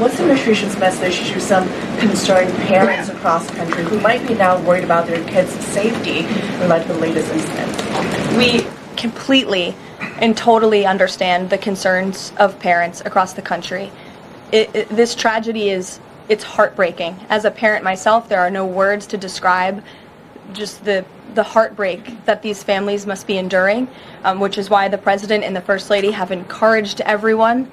what's the administration's message to some concerned parents across the country who might be now worried about their kids' safety in light of the latest incident? We completely and totally understand the concerns of parents across the country. This tragedy it's heartbreaking. As a parent myself, there are no words to describe just the heartbreak that these families must be enduring, which is why the President and the First Lady have encouraged everyone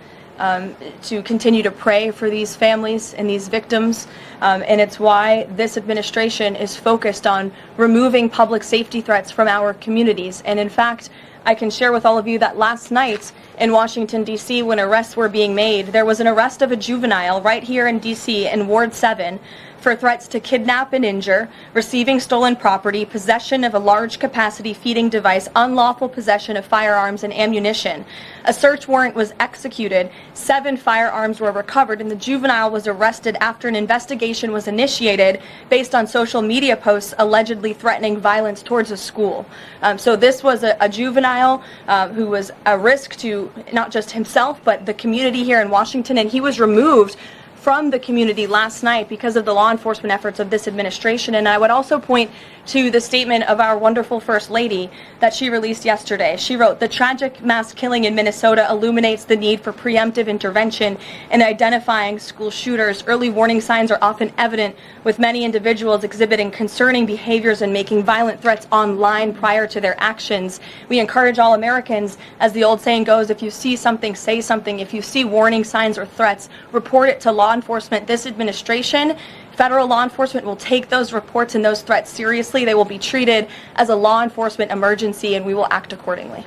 to continue to pray for these families and these victims, and it's why this administration is focused on removing public safety threats from our communities. And in fact, I can share with all of you that last night in Washington, D.C., when arrests were being made, there was an arrest of a juvenile right here in D.C. in Ward 7 for threats to kidnap and injure, receiving stolen property, possession of a large capacity feeding device, unlawful possession of firearms and ammunition. A search warrant was executed, 7 firearms were recovered, and the juvenile was arrested after an investigation was initiated based on social media posts allegedly threatening violence towards a school. So this was a juvenile who was a risk to not just himself, but the community here in Washington, and he was removed from the community last night because of the law enforcement efforts of this administration. And I would also point to the statement of our wonderful First Lady that she released yesterday. She wrote, "The tragic mass killing in Minnesota illuminates the need for preemptive intervention in identifying school shooters. Early warning signs are often evident, with many individuals exhibiting concerning behaviors and making violent threats online prior to their actions. We encourage all Americans, as the old saying goes, if you see something, say something. If you see warning signs or threats, report it to law enforcement." This administration, federal law enforcement, will take those reports and those threats seriously. They will be treated as a law enforcement emergency, and we will act accordingly.